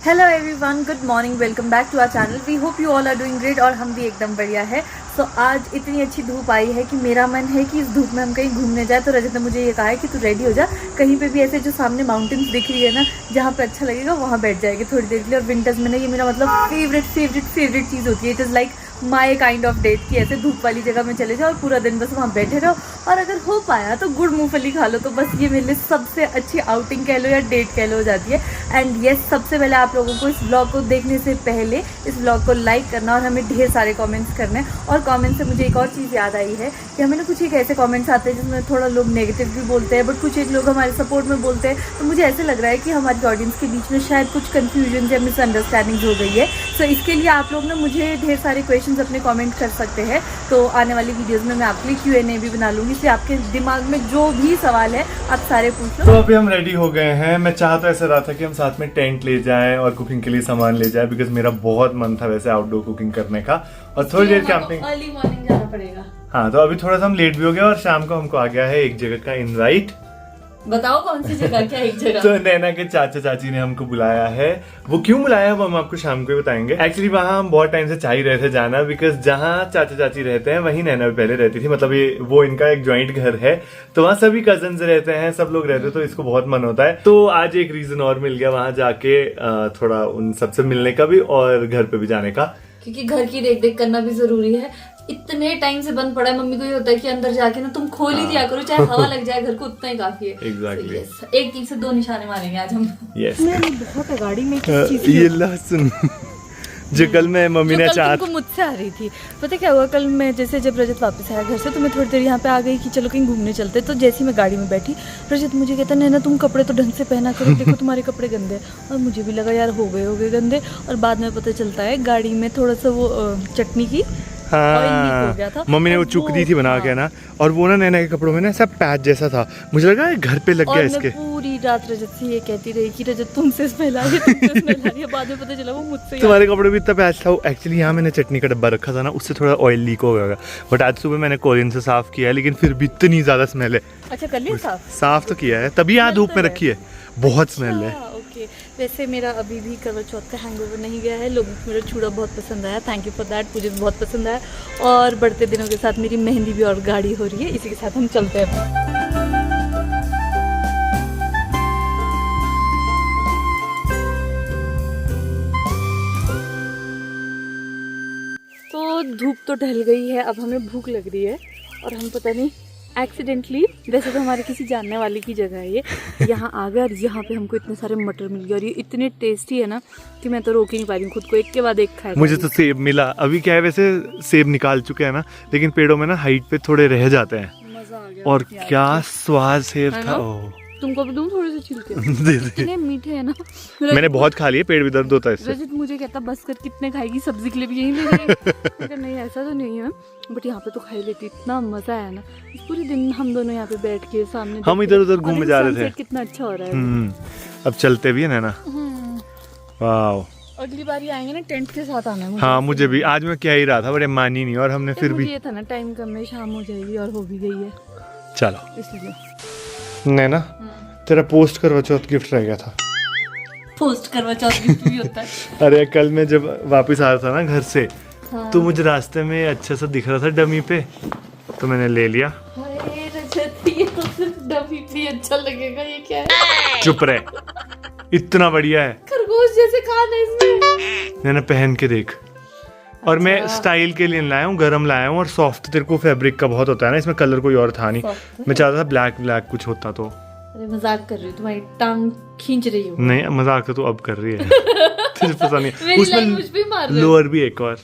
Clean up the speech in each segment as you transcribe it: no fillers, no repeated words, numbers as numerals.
Hello everyone, good morning, welcome back to our channel. We hope you all are doing great और हम भी एकदम बढ़िया है। सो आज इतनी अच्छी धूप आई है कि मेरा मन है कि इस धूप में हम कहीं घूमने जाए। तो रजत ने मुझे ये कहा है कि तू रेडी हो जा, कहीं पे भी ऐसे जो सामने माउंटेन्स दिख रही है ना, जहाँ पे अच्छा लगेगा वहाँ बैठ जाएगी थोड़ी देर के लिए। और विंटर्स में ना ये मेरा मतलब फेवरेट चीज़ होती है। It is like my kind of date की ऐसे धूप वाली जगह में चले जाओ और पूरा दिन बस वहाँ बैठे रहो, और अगर हो पाया तो गुड़ मूंगफली खा लो। तो बस ये मेरे लिए सबसे अच्छी आउटिंग कह लो या डेट कह लो हो जाती है। एंड येस, सबसे पहले आप लोगों को इस ब्लॉग को देखने से पहले इस ब्लॉग को लाइक करना और हमें ढेर सारे कमेंट्स करने। और कमेंट से मुझे एक और चीज़ याद आई है कि हमें ना कुछ एक ऐसे कमेंट्स आते हैं जिसमें थोड़ा लोग नेगेटिव भी बोलते हैं, बट कुछ एक लोग हमारे सपोर्ट में बोलते हैं। तो मुझे ऐसे लग रहा है कि हमारी ऑडियंस के बीच में शायद कुछ कन्फ्यूजन या मिसअंडरस्टैंडिंग हो गई है। सो इसके लिए आप लोग ना मुझे ढेर सारे क्वेश्चंस अपने कमेंट कर सकते हैं। तो आने वाली वीडियोस में मैं आपके लिए Q&A भी बना लूँगी, इसलिए आपके दिमाग में जो भी सवाल है आप सारे पूछ लो। तो अभी हम रेडी हो गए हैं। मैं चाह तो ऐसा रहा था कि हम साथ में टेंट ले जाएं और कुकिंग के लिए सामान ले जाएं, बिकॉज मेरा बहुत मन था वैसे आउटडोर कुकिंग करने का और थोड़ी देर कैंपिंग। अर्ली मॉर्निंग जाना पड़ेगा। हाँ, तो अभी थोड़ा सा हम लेट भी हो गए और शाम को हमको आ गया है एक जगह का इनवाइट। बताओ कौन सी जगह, क्या एक जगह? तो नैना के चाचा चाची ने हमको बुलाया है। वो क्यों बुलाया है वो हम आपको शाम को ही बताएंगे। एक्चुअली वहाँ हम बहुत टाइम से चाह ही रहे थे जाना, बिकॉज जहाँ चाचा चाची रहते हैं वहीं नैना पहले रहती थी। मतलब ये वो इनका एक जॉइंट घर है, तो वहाँ सभी कजन्स रहते हैं, सब लोग रहते हैं, तो इसको बहुत मन होता है। तो आज एक रीजन और मिल गया वहाँ जाके थोड़ा उन सबसे मिलने का भी और घर पे भी जाने का, क्योंकि घर की देख देख करना भी जरूरी है। इतने टाइम से बंद पड़ा है, मम्मी को ये होता है कि अंदर जाके ना तुम खोल ही दिया करो, चाहे हवा लग जाए घर को, उतना ही काफी है। Exactly. So, एक तीर से दो निशाने मारेंगे आज हम। Yes. बहुत है गाड़ी में ये लहसुन जो कल मैं मम्मी ने चाहत मुझसे आ रही थी। पता क्या हुआ, कल मैं जैसे जब रजत वापस आया घर से तो मैं थोड़ी देर यहाँ पे आ गई कि चलो कहीं घूमने चलते। तो जैसे ही मैं गाड़ी में बैठी, रजत मुझे कहता नैना तुम कपड़े तो ढंग से पहना करो, देखो तुम्हारे कपड़े गंदे हैं। और मुझे भी लगा यार हो गए गंदे, और बाद में पता चलता है गाड़ी में थोड़ा सा वो चटनी की हाँ, मम्मी ने वो चुक दी थी बना के ना, और वो ना नैना के कपड़ों में ना सब पैच जैसा था। मुझे लगा घर पे लग गया इसके। पूरी रात रजत से ये कहती रही कि रजत तुमसे स्मेल आ रही है। बाद में पता चला वो मुझसे। तुम्हारे कपड़े भी इतना पैच था। एक्चुअली यहाँ मैंने चटनी का डब्बा रखा था ना, उससे थोड़ा ऑयल लीक हो गया, बट आज सुबह मैंने कोरियन से साफ किया है, लेकिन फिर भी इतनी ज्यादा स्मेल है। अच्छा, कर लिया साफ तो किया है, तभी यहाँ धूप में रखी है, बहुत स्मेल है। वैसे मेरा अभी भी करवा चौथ का हैंगओवर नहीं गया है। लोगों को मेरा चूड़ा बहुत पसंद आया, थैंक यू फॉर दैट। मुझे भी बहुत पसंद आया, और बढ़ते दिनों के साथ मेरी मेहंदी भी और गाढ़ी हो रही है। इसी के साथ हम चलते हैं। तो धूप तो ढल गई है, अब हमें भूख लग रही है, और हम पता नहीं एक्सीडेंटली, वैसे तो हमारे किसी जानने वाले की जगह है ये, यहाँ आ गए और यहाँ पे हमको इतने सारे मटर मिल गए और ये इतने टेस्टी है ना कि मैं तो रोक ही नहीं पा रही हूँ खुद को, एक के बाद एक खाए। मुझे तो सेब मिला। अभी क्या है, वैसे सेब निकाल चुके हैं ना, लेकिन पेड़ों में ना हाइट पे थोड़े रह जाते हैं। मजा आ गया। और क्या स्वाद सेब था। तुमको भी दूं थोड़े से छिलके? इतने मीठे हैं ना। मैंने बहुत खा लिए, पेट भी दर्द होता है इससे। रजत मुझे कहता बस कर, कितने खाएगी, सब्जी के लिए भी यही ले जाएगी। नहीं ऐसा तो नहीं है, बट यहाँ पे तो खा ही लेती। इतना मजा आया ना, पूरे दिन हम दोनों यहाँ पे बैठ के सामने हम इधर उधर घूमने जा रहे थे। कितना अच्छा हो रहा है। अब चलते भी है ना। वाह, अगली बार आएंगे ना टेंट के साथ आना है। हाँ, मुझे भी। आज मैं क्या ही रहा था, बड़े मानी नहीं, और हमने फिर भी ये था ना टाइम कम है, शाम हो जाएगी और हो भी गई है। चलो इसलिए नैना, तेरा पोस्ट करवा चौथ गिफ्ट रह गया था। पोस्ट करवा चौथ गिफ्ट भी होता है। अरे कल मैं जब वापस आ रहा था ना घर से, हाँ। तो मुझे रास्ते में अच्छा सा दिख रहा था डमी पे, तो मैंने ले लिया। अरे रजत, ये तो सिर्फ डमी पे अच्छा लगेगा, ये क्या है? चुप रहे, इतना बढ़िया है, खरगोश जैसे कान है इसमें। मैंने पहन के देख। और मैं स्टाइल के लिए लाया हूँ, गरम लाया हूँ, और सॉफ्ट तेरे को फैब्रिक का बहुत होता है ना, इसमें कलर कोई और था नहीं। मैं चाहता था ब्लैक कुछ होता तो। अरे मजाक कर रही हूँ, तुम्हारी टांग खींच रही हूँ। नहीं, मजाक तो तू अब कर रही है। तुझे पता नहीं, उसमें लोअर भी एक और,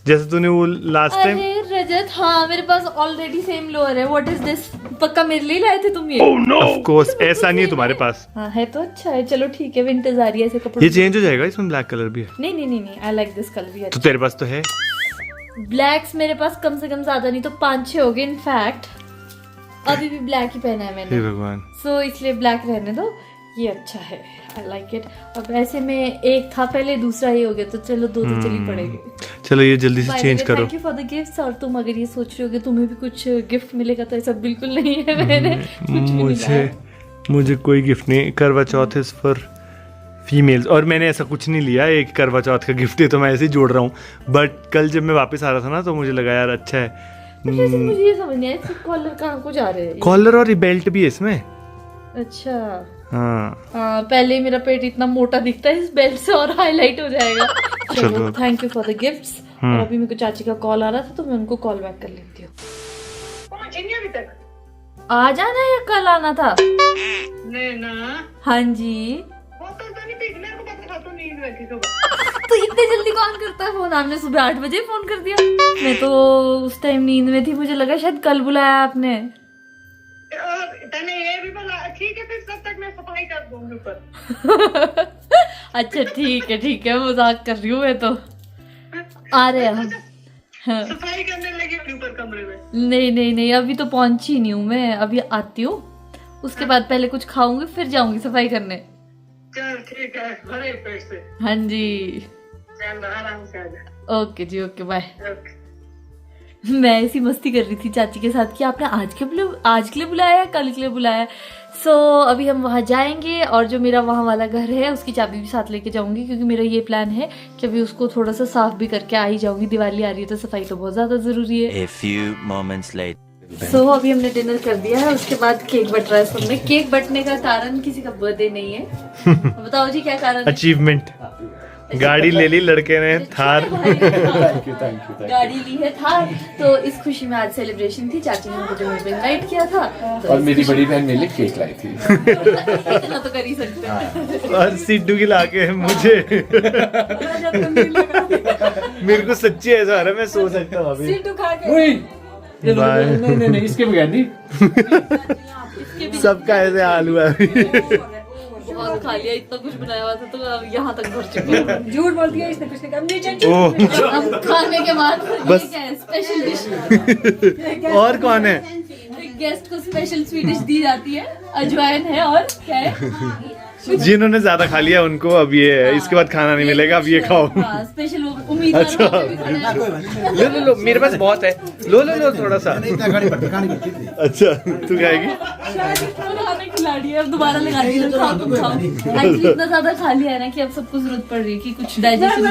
जैसे तूने वो लास्ट टाइम। अरे रजत, हाँ मेरे पास ऑलरेडी सेम लोअर है। What is this? पक्का मेरे लिए लाए थे तुम ये? ओह नो, ऑफ कोर्स ऐसा नहीं है तुम्हारे पास। हाँ है तो अच्छा है, चलो ठीक है, विंटर्स आ रही है, ऐसे कपड़े। ये चेंज हो जाएगा, इसमें ब्लैक कलर भी है। नहीं, आई लाइक दिस कलर भी। तो तेरे पास तो है ब्लैक्स, मेरे पास कम से कम ज्यादा नहीं तो 5-6 हो गए। इनफैक्ट अभी भी ब्लैक ही पहना है मैंने। भगवान, सो इसलिए ब्लैक रहने दो, ये अच्छा है, आई लाइक इट। अब ऐसे में एक था पहले, दूसरा ही हो गया, तो चलो दो तो चली पड़ेगी। चलो ये जल्दी से चेंज करो। Thank you for the gifts. और तुम अगर ये सोच रहे हो कि तुम्हें भी कुछ गिफ्ट मिलेगा, तो ऐसा बिल्कुल नहीं है। मैंने कुछ भी नहीं लाया। मुझे कोई गिफ्ट नहीं। करवा चौथ इज फॉर फीमेल्स। और मैंने ऐसा कुछ नहीं लिया, एक करवा चौथ का गिफ्ट है तो मैं ऐसे ही जोड़ रहा हूँ। बट कल जब मैं वापस आ रहा था ना तो मुझे लगा यार अच्छा है। मुझे ये समझ नहीं आया इसके कॉलर कहाँ को जा रहे हैं। कॉलर और बेल्ट भी है इसमें। अच्छा हाँ पहले मेरा पेट इतना मोटा दिखता है, इस बेल्ट से और हाईलाइट हो जाएगा। चलो thank you for the gifts. और अभी मेरे को चाची का कॉल आ रहा था तो मैं उनको कॉल बैक कर लेती हूँ। अभी तक आ जाना या कल आना था? नैना हाँ जी। होटल तो नहीं पीछने को पता था तो नींद रखी तो तो इतने जल्दी कौन करता है फोन? आपने सुबह 8 बजे फोन कर दिया। मैं तो उस टाइम नींद में थी, मुझे लगा शायद कल बुलाया आपने। तने ये भी बोला ठीक है, फिर तब तक मैं सफाई कर दूंगी ऊपर। अच्छा ठीक है मजाक कर रही हूँ मैं तो। आ रहे हैं हम। हाँ। सफाई करने लगी ऊपर कमरे में। नहीं अभी तो पहुंची नहीं हूँ मैं, अभी आती हूँ, उसके बाद पहले कुछ खाऊंगी फिर जाऊंगी सफाई करने। चल ठीक है, भरे पेट से। हाँ जी चल आराम से आ जा। ओके जी ओके बाय। ओके। मैं ऐसी मस्ती कर रही थी चाची के साथ कि आपने आज के लिए बुलाया है कल के लिए बुलाया। सो अभी हम वहाँ जाएंगे और जो मेरा वहाँ वाला घर है उसकी चाबी भी साथ लेके जाऊंगी, क्योंकि मेरा ये प्लान है कि अभी उसको थोड़ा सा साफ भी करके आ ही जाऊंगी। दिवाली आ रही है तो सफाई तो बहुत ज्यादा जरूरी है। A few moments later. सो अभी हमने डिनर कर दिया है, उसके बाद केक बट रहा है सबने। केक बटने का कारण किसी का बर्थडे नहीं है। बताओ जी क्या कारण है? अचीवमेंट। गाड़ी ले ली लड़के ने, थार। गाड़ी ली है थार। तो इस खुशी में आज सेलिब्रेशन थी, चाची ने मुझे इनवाइट किया था तो और मेरी बड़ी बहन मेरे लिए केक लाई थी। इतना तो कर ही सकते हैं। और सिड्डू की लाके मुझे मेरे को सच्ची ऐसा आ रहा है, मैं सो सकता हूँ अभी। बाय। नहीं इसके बगैर नहीं। सबका ऐसे हाल हुआ है। बहुत खा लिया, इतना कुछ बनाया हुआ था तो अब यहाँ तक भर चुके हैं। झूठ बोल दिया इसने, कुछ नहीं कहा। ओह अब खाने के बाद बस। ये क्या है स्पेशल डिश? और कौन है? गेस्ट को स्पेशल स्वीट डिश दी जाती है, अजवाइन है और क्या है? जिन्होंने ज्यादा खा लिया उनको अब ये है, इसके बाद खाना नहीं मिलेगा, अब ये खाओ। स्पेशल उम्मीद। अच्छा लो मेरे पास बहुत है, लो थोड़ा सा। अच्छा तू खाएगी? खिलाड़ी है, अब दोबारा लगा दी। खाओ तुम खाओ। एक्चुअली इतना ज्यादा खा लिया है ना कि अब सबको जरूरत पड़ रही है कि कुछ डाइजेशन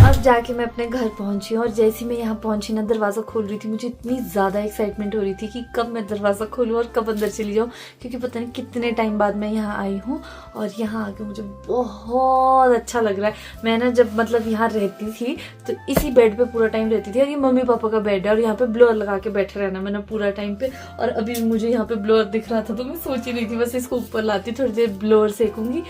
अब जाके मैं अपने घर पहुंची और जैसे मैं यहाँ पहुंची ना, दरवाजा खोल रही थी, मुझे इतनी ज्यादा एक्साइटमेंट हो रही थी कि कब मैं दरवाजा खोलूं और कब अंदर चली जाऊं, क्योंकि पता नहीं कितने टाइम बाद मैं यहाँ आई हूँ और यहाँ आके मुझे बहुत अच्छा लग रहा है। मैं ना जब मतलब यहाँ रहती थी तो इसी बेड पे पूरा टाइम रहती थी और ये मम्मी पापा का बेड है और यहाँ पे ब्लोअर लगा के बैठे रहना मैंने पूरा टाइम पे। और अभी मुझे यहाँ पे ब्लोअर दिख रहा था तो मैं सोच ही रही थी बस इसको ऊपर लाती, थोड़ी देर ब्लोअर सेकूंगी।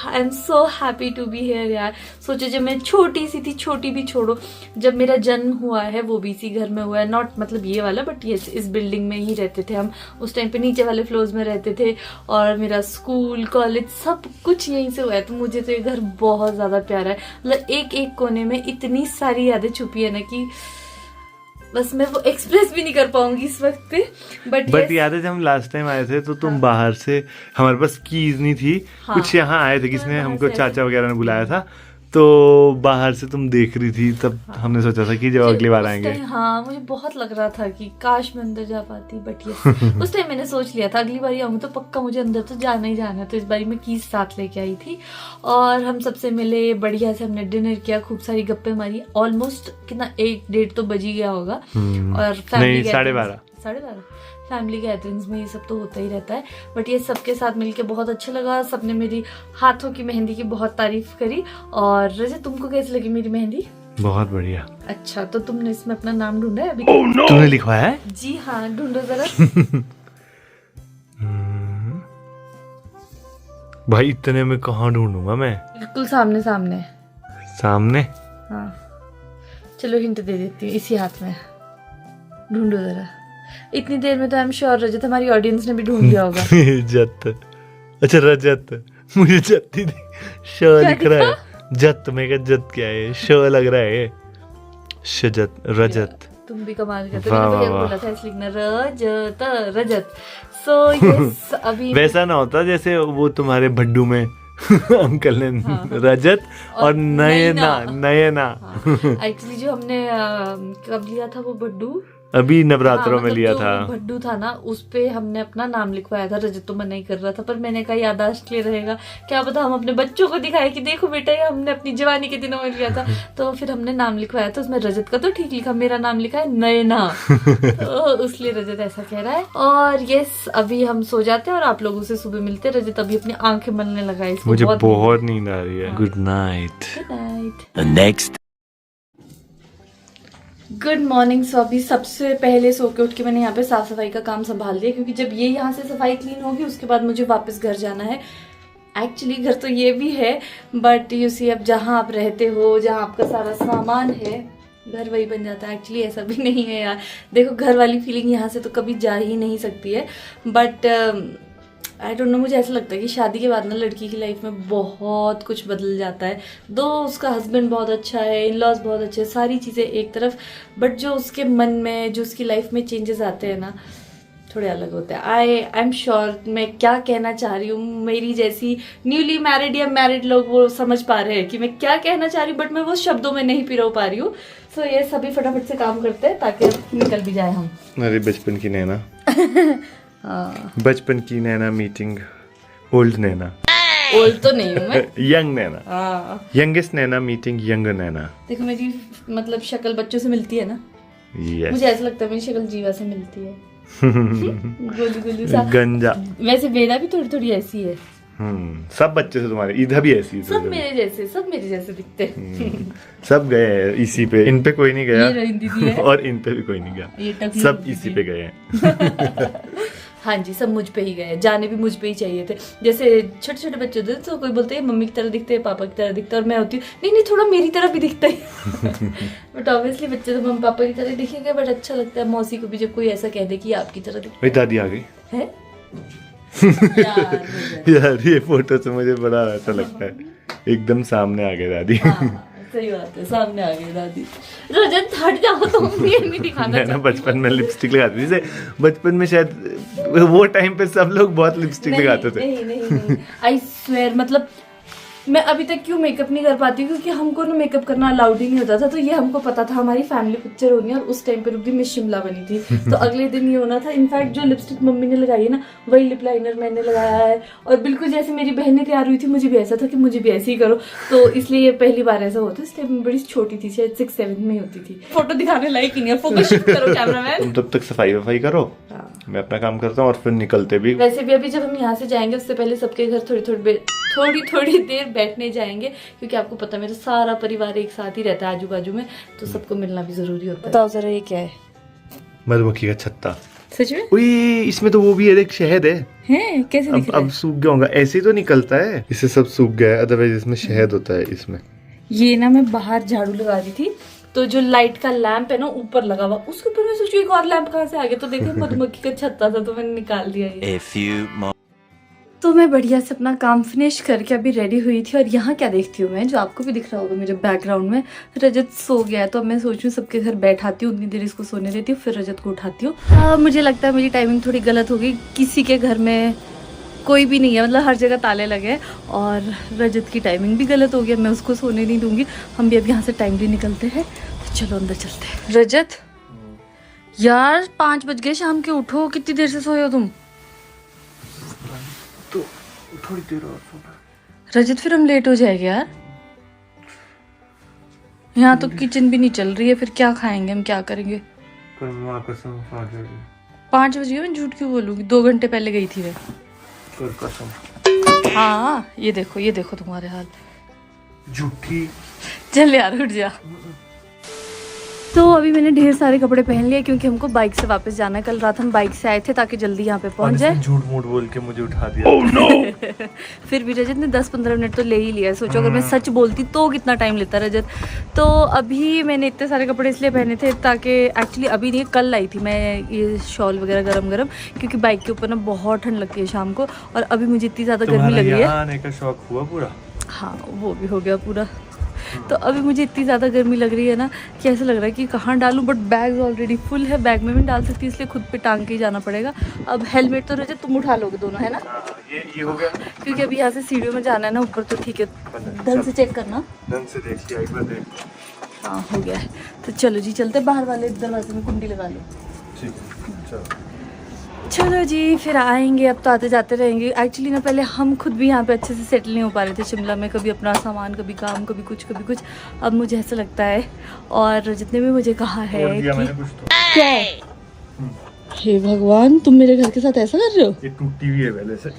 I am so happy to be here यार। सोचो जब मैं छोटी सी थी, छोटी भी छोड़ो, जब मेरा जन्म हुआ है वो भी इसी घर में हुआ है, नॉट मतलब ये वाला बट ये इस बिल्डिंग में ही रहते थे हम। उस टाइम पे नीचे वाले फ्लोर्स में रहते थे और मेरा स्कूल कॉलेज सब कुछ यहीं से हुआ है। तो मुझे तो ये घर बहुत ज्यादा प्यारा है, मतलब एक एक कोने में इतनी सारी यादें छुपी है ना कि बस मैं वो एक्सप्रेस भी नहीं कर पाऊंगी इस वक्त पे। बट याद है जब हम लास्ट टाइम आए थे तो तुम बाहर से, हमारे पास कीज नहीं थी, कुछ यहाँ आए थे, किसने हमको चाचा वगैरह ने बुलाया था, तो बाहर से तुम देख रही थी, तब हमने सोचा था कि जब अगली बार आएंगे। हाँ मुझे बहुत लग रहा था कि काश मैं अंदर जा पाती, बट ये उस टाइम मैंने सोच लिया था अगली बार आऊंगी तो पक्का मुझे अंदर तो जाना ही जाना है। तो इस बारी मैं कीज साथ लेके आई थी और हम सबसे मिले, बढ़िया से हमने डिनर किया, खूब सारी गप्पे मारी। ऑलमोस्ट कितना 1-1:30 तो बज ही गया होगा। और नहीं 12:30 फैमिली गैदरिंग्स में ये सब तो होता ही रहता है, बट ये सबके साथ मिलके बहुत अच्छा लगा। सबने मेरी हाथों की मेहंदी की बहुत तारीफ करी। और रजत तुमको कैसी लगी मेरी मेहंदी? बहुत बढ़िया। अच्छा तो तुमने इसमें अपना नाम ढूंढा है अभी? तूने लिखवाया है? जी हाँ ढूंढो जरा। भाई इतने में कहाँ ढूंढूंगा मैं? बिल्कुल सामने सामने। सामने? हाँ चलो हिंट दे देती हूँ, इसी हाथ में ढूंढो जरा। इतनी देर में तो आई एम श्योर रजत हमारी ऑडियंस ने भी ढूंढ लिया होगा। जत। अच्छा रजत, मुझे जत ही श लिख रहा है। जत में का जत क्या है? श लग रहा है। शजत रजत। तुम भी कमाल करते हो। मैंने भैया को बोला था ऐसे लिखना रजत रजत। सो यस अभी वैसा ना होता जैसे वो तुम्हारे भड्डू में अंकल ने रजत और नयना। एक्चुअली जो हमने कब लिया था वो बड्डू अभी नवरात्रों में मतलब लिया जो था। भड्डू था ना, उस पे हमने अपना नाम लिखवाया था। रजत तो मना ही कर रहा था, पर मैंने कहा याददाश्त के लिए रहेगा, क्या पता हम अपने बच्चों को दिखाए कि देखो बेटा ये हमने अपनी जवानी के दिनों में लिया था। तो फिर हमने नाम लिखवाया था, उसमें रजत का तो ठीक लिखा, मेरा नाम लिखा है नयना। तो इसलिए रजत ऐसा कह रहा है। और यस, अभी हम सो जाते हैं और आप लोगों से सुबह मिलते हैं। रजत अभी अपनी आंखें मलने लगा है, इसको मुझे बहुत बहुत नींद आ रही है। Good night. Good night. The next good morning. So अभी सबसे पहले सो के उठ के मैंने यहाँ पे साफ सफाई का काम संभाल लिया, क्योंकि जब ये यहाँ से सफाई क्लीन होगी उसके बाद मुझे वापस घर जाना है। एक्चुअली घर तो ये भी है, बट यू सी अब जहाँ आप रहते हो, जहाँ आपका सारा सामान है, घर वही बन जाता है। एक्चुअली ऐसा भी नहीं है यार, देखो घर वाली फीलिंग यहाँ से तो कभी जा ही नहीं सकती है। बट आई डोंट नो, मुझे ऐसा लगता है कि शादी के बाद ना लड़की की लाइफ में बहुत कुछ बदल जाता है। दो उसका हस्बैंड बहुत अच्छा है, इन लॉज बहुत अच्छे, सारी चीज़ें एक तरफ, बट जो उसके मन में, जो उसकी लाइफ में चेंजेस आते हैं ना, थोड़े अलग होते हैं। आई एम श्योर मैं क्या कहना चाह रही हूँ, मेरी जैसी न्यूली मैरिड या मैरिड लोग वो समझ पा रहे हैं कि मैं क्या कहना चाह रही हूँ, बट मैं वो शब्दों में नहीं पिरो पा रही हूँ। सो ये सभी फटाफट से काम करते हैं ताकि अब निकल भी जाए हम। अरे बचपन की नैना। बचपन की नैना मीटिंग ओल्ड नैना। ओल्ड तो नहीं हूँ मैं। यंग नैना। यंगेस्ट नैना मीटिंग यंग नैना। देखो मेरी मतलब शक्ल बच्चों से मिलती है ना। Yes. मुझे ऐसा लगता है मेरी शक्ल जीवा से मिलती है। गोली गोली सा। गंजा। वैसे बेना भी थोड़ी थोड़ी ऐसी है। सब बच्चे से तुम्हारे इधर भी ऐसी है। सब मेरे जैसे दिखते हैं। सब गए हैं इसी पे, इन पे कोई नहीं गया। ये रही दीदी है। और इन पे भी कोई नहीं ये गया, टकली सब दीदी इसी है। पे गए हैं। हाँ जी, सब मुझ पे ही गए, जाने भी मुझ पे ही चाहिए थे। जैसे छोटे छोटे बच्चे होते तो कोई बोलते हैं मम्मी की तरह दिखते हैं, पापा की तरह दिखता है, और मैं होती हूँ नहीं थोड़ा मेरी तरह भी दिखता है। बट ऑब्वियसली बच्चे तो मम्मी पापा की तरह दिखेंगे, बट अच्छा लगता है मौसी को भी जब कोई ऐसा कह दे कि आपकी तरह दिखता मेरी दादी आ गई है। यार ये फोटो से मुझे बड़ा अच्छा लगता है, एकदम सामने आ गए दादी। सही बात है, सामने आ गई दादी। रजत हट जाओ, तुम ये नहीं दिखाना। मैं ना बचपन में लिपस्टिक लगाती थी, जैसे बचपन में शायद वो टाइम पे सब लोग बहुत लिपस्टिक लगाते थे। नहीं आई स्वेयर, मतलब मैं अभी तक क्यों मेकअप नहीं कर पाती, क्योंकि हमको ना मेकअप करना अलाउड ही नहीं होता था। तो ये हमको पता था हमारी फैमिली पिक्चर होनी है, और उस टाइम पे भी मिस शिमला बनी थी, तो अगले दिन ये होना था। इनफैक्ट जो लिपस्टिक मम्मी ने लगाई है ना, वही लिप लाइनर मैंने लगाया है, और बिल्कुल जैसे मेरी बहनें तैयार हुई थी, मुझे भी ऐसा था कि मुझे भी ऐसे ही करो। तो इसलिए ये पहली बार ऐसा होता है। इस टाइम में बड़ी छोटी थी, शायद 6-7 में होती थी। फोटो दिखाने लायक ही नहीं है, फोकस शिफ्ट करो कैमरामैन। तुम तब तक सफाई वफाई करो, मैं अपना काम करता हूँ, और फिर निकलते भी। वैसे भी अभी जब हम यहाँ से जाएंगे उससे पहले सबके घर थोड़ी देर बैठने जाएंगे, क्योंकि आपको पता है मेरा सारा परिवार एक साथ ही रहता है आजू बाजू में, तो सबको मिलना भी जरूरी होता है। बताओ जरा ये क्या है? मधुमक्खी का छत्ता। सच में? उई, इसमें तो वो भी है, एक शहद है। हैं? कैसे दिख रहा अब सूख गया होगा, ऐसे ही तो निकलता है, इससे सब सूख गया है, अदरवाइज इसमें शहद होता है इसमें। ये ना मैं बाहर झाड़ू लगा रही थी, तो जो लाइट का लैंप है ना ऊपर लगा हुआ, उसके ऊपर मैं सोची एक और लैंप कहाँ से आ गया, तो देखो मधुमक्खी का छत्ता था, तो मैंने निकाल दिया ये। a few more तो मैं बढ़िया से अपना काम फिनिश करके अभी रेडी हुई थी, और यहाँ क्या देखती हूँ मैं, जो आपको भी दिख रहा होगा मेरे बैकग्राउंड में, रजत सो गया है। तो अब मैं सोच रही हूँ सबके घर बैठाती हूँ, उतनी देर इसको सोने देती हूँ, फिर रजत को उठाती हूँ। मुझे लगता है मेरी टाइमिंग थोड़ी गलत हो गई, किसी के घर में कोई भी नहीं है, मतलब हर जगह ताले लगे हैं, और रजत की टाइमिंग भी गलत हो गई। मैं उसको सोने नहीं दूंगी, हम भी अब यहाँ से टाइमली निकलते हैं। तो चलो अंदर चलते हैं। रजत यार 5 बज गए शाम के, उठो, कितनी देर से सोए हो तुम? तो थोड़ी देर और सोना। रजत फिर हम लेट हो जाएंगे यार, यहाँ तो किचन भी नहीं चल रही है, फिर क्या खाएंगे हम, क्या करेंगे? 5 बजे मैं झूठ क्यों बोलूंगी, 2 घंटे पहले गई थी मैं। हाँ ये देखो तुम्हारे हाल। झूठी। चल यार उठ जा। तो अभी मैंने ढेर सारे कपड़े पहन लिए, क्योंकि हमको बाइक से वापस जाना है। कल रात हम बाइक से आए थे ताकि जल्दी यहाँ पे पहुंच जाए। झूठ मूठ बोल के मुझे उठा दिया। Oh, no! फिर भी रजत ने 10-15 मिनट तो ले ही लिया। सोचो अगर मैं सच बोलती तो कितना टाइम लेता रजत। तो अभी मैंने इतने सारे कपड़े इसलिए पहने थे ताकि, एक्चुअली अभी नहीं, कल लाई थी मैं ये शॉल वगैरह गरम, क्योंकि बाइक के ऊपर ना बहुत ठंड लगती है शाम को, और अभी मुझे इतनी ज़्यादा गर्मी लग रही है। आने का शौक हुआ पूरा? हाँ वो भी हो गया पूरा। तो अभी मुझे इतनी ज़्यादा गर्मी लग रही है ना कि ऐसा लग रहा है कि कहाँ डालूं, बट बैग ऑलरेडी फुल है, बैग में भी डाल सकती, इसलिए खुद पे टांग के ही जाना पड़ेगा। अब हेलमेट तो रजत तुम उठा लोगे दोनों, है ना? ये हो गया, क्योंकि अभी यहाँ से सीढ़ियों में जाना है ना ऊपर, तो ठीक है, ढंग से चेक करना। ढंग से देखिए, एक बार देख। हाँ हो गया है। तो चलो जी चलते, बाहर वाले दरवाजे में कुंडी लगा लो। ठीक है चलो। चलो जी फिर आएंगे, अब तो आते जाते रहेंगे। एक्चुअली ना पहले हम खुद भी यहाँ पे अच्छे से सेटल नहीं हो पा रहे थे शिमला में, कभी अपना सामान, कभी काम, कभी कुछ कभी कुछ। अब मुझे ऐसा लगता है, और जितने भी मुझे कहा है और दिया कि मैंने कुछ तो। क्या है? हे भगवान, तुम मेरे घर के साथ ऐसा कर रहे हो? ये टूटी हुई है पहले से,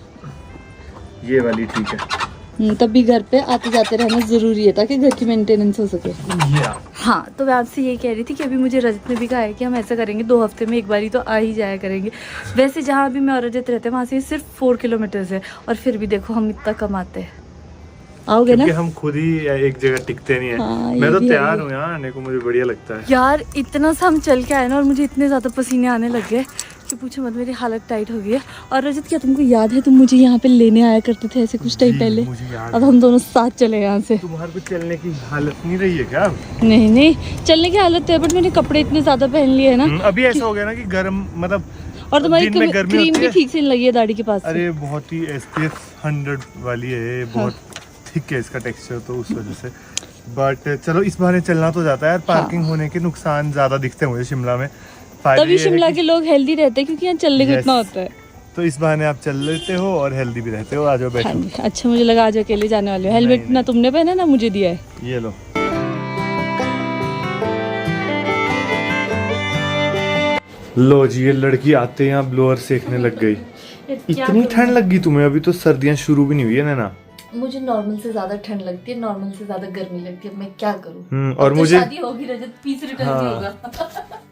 ये वाली ठीक है। तब भी घर पे आते जाते रहना ज़रूरी है ताकि घर की मेंटेनेंस हो सके। हाँ, तो मैं आपसे ये कह रही थी कि अभी मुझे रजत ने भी कहा है कि हम ऐसा करेंगे 2 हफ्ते में एक बारी तो आ ही जाया करेंगे। वैसे जहाँ अभी मैं और रजत रहते हैं वहाँ से सिर्फ 4 किलोमीटर है, और फिर भी देखो हम इतना कमाते हैं। आओगे ना? क्योंकि हम खुद ही एक जगह टिकते नहीं है। हाँ, मैं तो ये भी तैयार है। हूँ यहाँ आने को, मुझे बढ़िया लगता है यार इतना सा हम चल के आए ना, और मुझे इतने ज़्यादा पसीने आने लग गए कि पूछो मत, मेरी हालत टाइट हो गई है। और रजत, क्या तुमको याद है तुम मुझे यहाँ पे लेने आया करते थे ऐसे कुछ टाइम जी, पहले? मुझे याद अब हम दोनों साथ चले यहाँ से। तुम्हारे को चलने की हालत नहीं रही है क्या अब? नहीं नहीं, चलने की हालत है, बट मैंने कपड़े इतने ज़्यादा पहन लिए ना। अभी ऐसा हो गया ना कि गर्म, मतलब और तुम्हारी दिन में गर्मी क्रीम होती भी है। ठीक से नहीं लगी है दाढ़ी के पास से। अरे बहुत ही SPF 100 वाली है ये, बहुत थिक है इसका टेक्सचर, तो उस वजह से। बट चलो इस बहाने चलना तो जाता है यार। पार्किंग होने के नुकसान ज्यादा दिखते हैं मुझे शिमला में। फायदा तभी ये है शिमला कि- के लोग हेल्दी रहते हैं क्योंकि यहाँ चलने को Yes. इतना होता है। तो इस बहाने आप चल लेते हो और हेल्दी भी रहते हो। आ जाओ हाँ बैठो। जी, अच्छा मुझे लगा आज अकेले जाने वाले हो। हेलमेट ना तुमने पहना ना मुझे दिया है। ये लो। लो जी, ये लड़की आते यहाँ ब्लोअर सेकने लग गई। इतनी ठंड लग गई तुम्हें? अभी तो सर्दियाँ शुरू भी नहीं हुई है नैना। मुझे नॉर्मल से ज्यादा ठंड लगती है, नॉर्मल से ज्यादा गर्मी लगती है, मैं क्या करूँ? और तो मुझे शादी होगी रजत, पीस रिटर्न हाँ। होगा।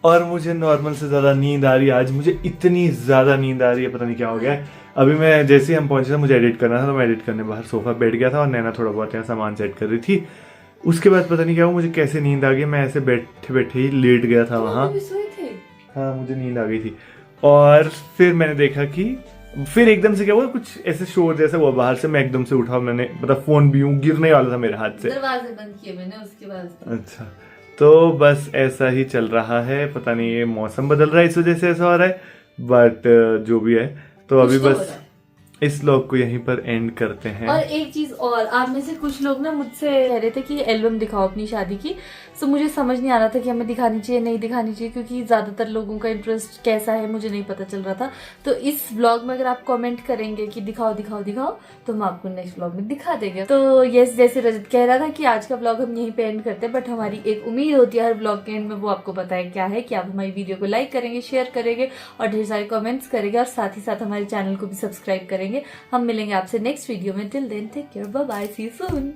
और मुझे नॉर्मल से ज्यादा नींद आ रही है आज। मुझे इतनी ज्यादा नींद आ रही है, पता नहीं क्या हो गया है। अभी मैं जैसे ही हम पहुंचे थे, मुझे एडिट करना था, तो मैं एडिट करने बाहर सोफा बैठ गया था और नैना थोड़ा बहुत यहाँ सामान सेट कर रही थी। उसके बाद पता नहीं क्या हुआ, मुझे कैसे नींद आ गई। मैं ऐसे बैठे बैठे ही लेट गया था वहाँ। हाँ, मुझे नींद आ गई थी। और फिर मैंने देखा कि फिर एकदम से क्या हुआ, कुछ ऐसे शोर जैसा हुआ बाहर से। मैं एकदम से उठा, मैंने मतलब फोन भी यूं गिरने वाला था मेरे हाथ से। दरवाजे बंद किए मैंने उसके बाद। अच्छा, तो बस ऐसा ही चल रहा है। पता नहीं ये मौसम बदल रहा है, इस वजह से ऐसा हो रहा है। बट जो भी है, तो अभी बस इस व्लॉग को यहीं पर एंड करते हैं। और एक चीज और, आप में से कुछ लोग ना मुझसे कह रहे थे कि एल्बम दिखाओ अपनी शादी की। तो मुझे समझ नहीं आ रहा था कि हमें दिखानी चाहिए नहीं दिखानी चाहिए, क्योंकि ज्यादातर लोगों का इंटरेस्ट कैसा है मुझे नहीं पता चल रहा था। तो इस व्लॉग में अगर आप कमेंट करेंगे कि दिखाओ दिखाओ दिखाओ, तो हम आपको नेक्स्ट व्लॉग में दिखा देंगे। तो यस, जैसे रजत कह रहा था कि आज का व्लॉग हम यहीं पे एंड करते हैं, बट हमारी एक उम्मीद होती है हर व्लॉग के एंड में, वो आपको पता है क्या है, कि आप हमारी वीडियो को लाइक करेंगे, शेयर करेंगे और ढेर सारे कमेंट्स करेंगे, और साथ ही साथ हमारे चैनल को भी सब्सक्राइब करेंगे। हम मिलेंगे आपसे नेक्स्ट वीडियो में। Till then take care, bye bye, see you soon.